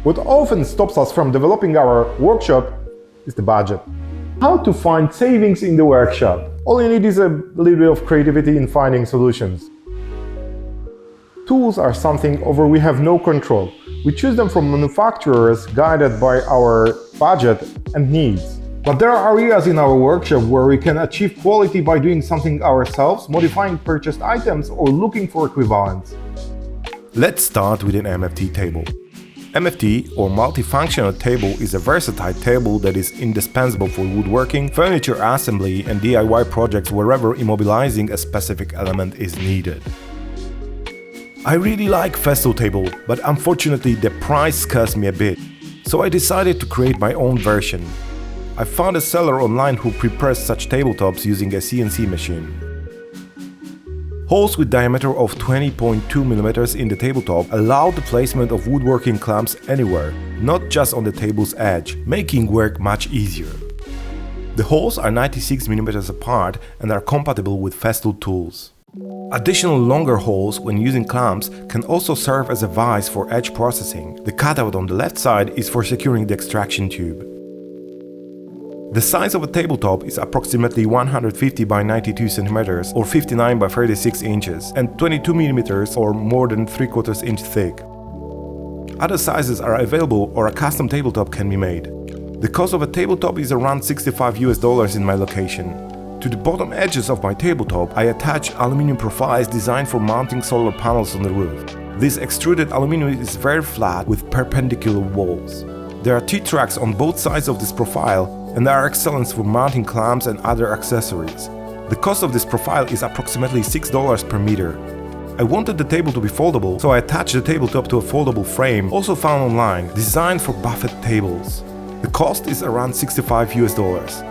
What often stops us from developing our workshop is the budget. How to find savings in the workshop? All you need is a little bit of creativity in finding solutions. Tools are something over we have no control. We choose them from manufacturers guided by our budget and needs. But there are areas in our workshop where we can achieve quality by doing something ourselves, modifying purchased items, or looking for equivalents. Let's start with an MFT table. MFT, or multifunctional table, is a versatile table that is indispensable for woodworking, furniture assembly, and DIY projects wherever immobilizing a specific element is needed. I really like Festool table, but unfortunately the price scares me a bit, so I decided to create my own version. I found a seller online who prepares such tabletops using a CNC machine. Holes with diameter of 20.2 mm in the tabletop allow the placement of woodworking clamps anywhere, not just on the table's edge, making work much easier. The holes are 96 mm apart and are compatible with Festool tools. Additional longer holes when using clamps can also serve as a vise for edge processing. The cutout on the left side is for securing the extraction tube. The size of a tabletop is approximately 150 by 92 cm or 59 by 36 inches and 22 mm or more than 3/4 inch thick. Other sizes are available or a custom tabletop can be made. The cost of a tabletop is around $65 in my location. To the bottom edges of my tabletop, I attach aluminum profiles designed for mounting solar panels on the roof. This extruded aluminum is very flat with perpendicular walls. There are T-tracks on both sides of this profile and they are excellent for mounting clamps and other accessories. The cost of this profile is approximately $6 per meter. I wanted the table to be foldable, so I attached the tabletop to a foldable frame, also found online, designed for buffet tables. The cost is around $65.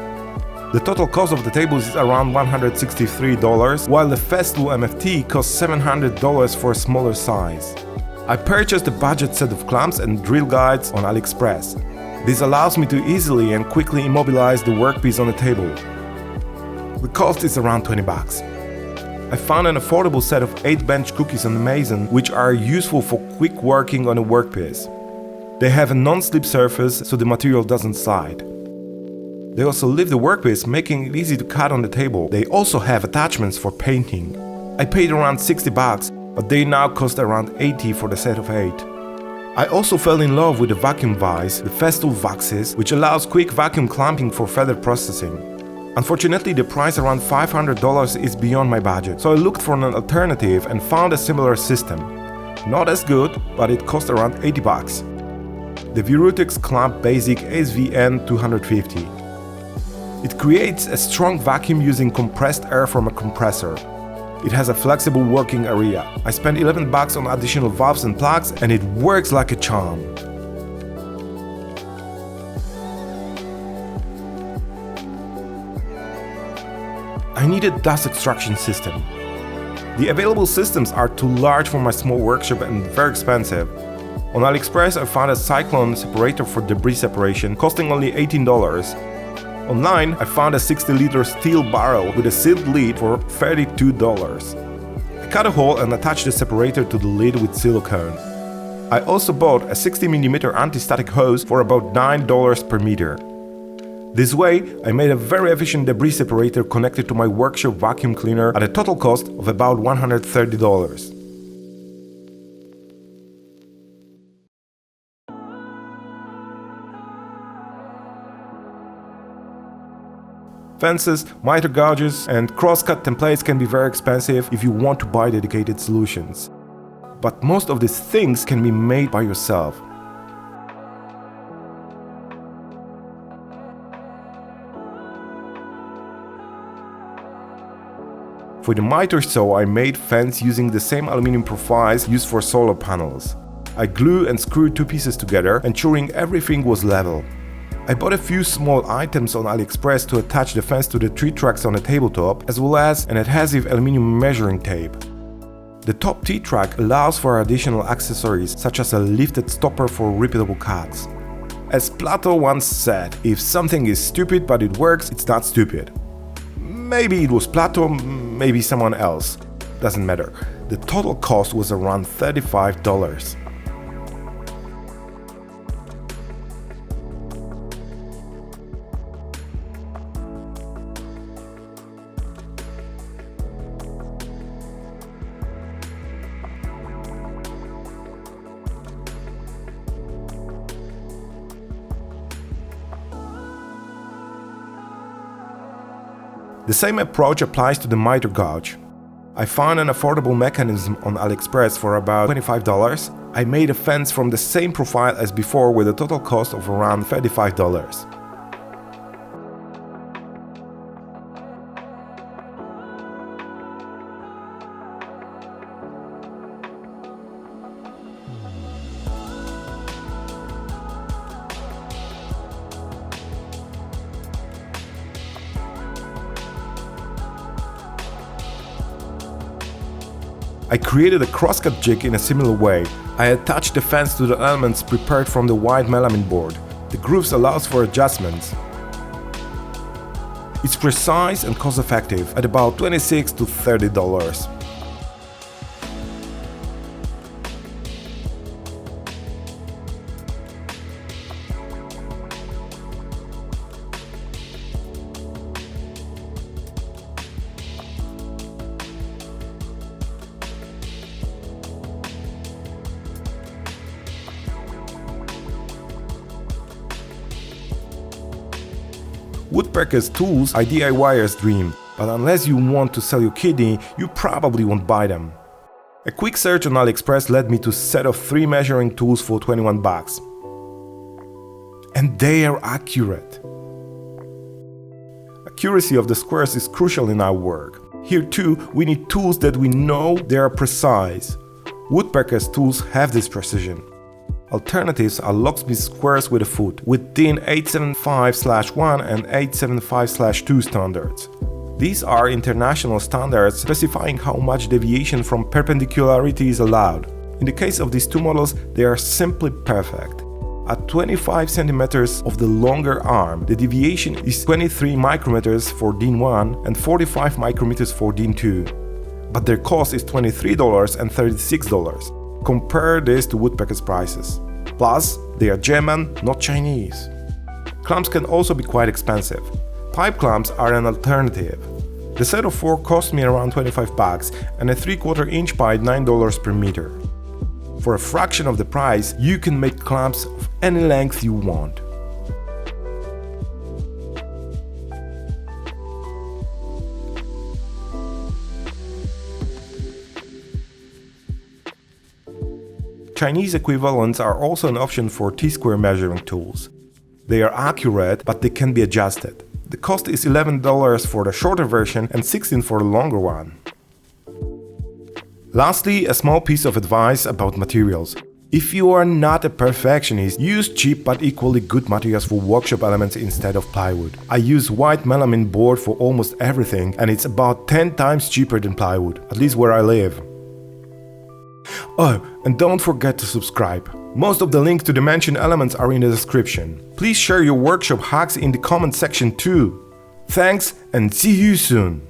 The total cost of the tables is around $163, while the Festool MFT costs $700 for a smaller size. I purchased a budget set of clamps and drill guides on AliExpress. This allows me to easily and quickly immobilize the workpiece on the table. The cost is around $20. I found an affordable set of 8 bench cookies on Amazon, which are useful for quick working on a workpiece. They have a non-slip surface, so the material doesn't slide. They also lift the workpiece, making it easy to cut on the table. They also have attachments for painting. I paid around $60, but they now cost around $80 for the set of 8. I also fell in love with the vacuum vise, the Festool Vaxis, which allows quick vacuum clamping for feather processing. Unfortunately, the price around $500 is beyond my budget, so I looked for an alternative and found a similar system. Not as good, but it cost around $80. The Virutex-Clamp Basic SVN 250. It creates a strong vacuum using compressed air from a compressor. It has a flexible working area. I spent $11 on additional valves and plugs and it works like a charm. I need a dust extraction system. The available systems are too large for my small workshop and very expensive. On AliExpress I found a Cyclone separator for debris separation costing only $18. Online, I found a 60-liter steel barrel with a sealed lid for $32. I cut a hole and attached the separator to the lid with silicone. I also bought a 60mm anti-static hose for about $9 per meter. This way, I made a very efficient debris separator connected to my workshop vacuum cleaner at a total cost of about $130. Fences, miter gouges, and cross-cut templates can be very expensive if you want to buy dedicated solutions. But most of these things can be made by yourself. For the miter saw, I made fence using the same aluminum profiles used for solar panels. I glued and screwed 2 pieces together, ensuring everything was level. I bought a few small items on AliExpress to attach the fence to the 3 tracks on the tabletop, as well as an adhesive aluminum measuring tape. The top T-track allows for additional accessories, such as a lifted stopper for repeatable cuts. As Plato once said, if something is stupid but it works, it's not stupid. Maybe it was Plato, maybe someone else. Doesn't matter. The total cost was around $35. The same approach applies to the miter gauge. I found an affordable mechanism on AliExpress for about $25. I made a fence from the same profile as before with a total cost of around $35. I created a crosscut jig in a similar way. I attached the fence to the elements prepared from the white melamine board. The grooves allows for adjustments. It's precise and cost-effective at about $26 to $30. Woodpecker's tools are DIYer's dream, but unless you want to sell your kidney, you probably won't buy them. A quick search on AliExpress led me to a set of 3 measuring tools for $21. And they are accurate. Accuracy of the squares is crucial in our work. Here too, we need tools that we know they are precise. Woodpecker's tools have this precision. Alternatives are locksmith squares with a foot, with DIN 875/1 and 875/2 standards. These are international standards specifying how much deviation from perpendicularity is allowed. In the case of these two models, they are simply perfect. At 25 cm of the longer arm, the deviation is 23 micrometers for DIN 1 and 45 micrometers for DIN 2. But their cost is $23 and $36. Compare this to Woodpecker's prices. Plus, they are German, not Chinese. Clamps can also be quite expensive. Pipe clamps are an alternative. The set of 4 cost me around $25 and a 3/4 inch pipe $9 per meter. For a fraction of the price, you can make clamps of any length you want. Chinese equivalents are also an option for T-square measuring tools. They are accurate, but they can be adjusted. The cost is $11 for the shorter version and $16 for the longer one. Lastly, a small piece of advice about materials. If you are not a perfectionist, use cheap but equally good materials for workshop elements instead of plywood. I use white melamine board for almost everything, and it's about 10 times cheaper than plywood, at least where I live. Oh, and don't forget to subscribe. Most of the links to the mentioned elements are in the description. Please share your workshop hacks in the comment section too. Thanks and see you soon!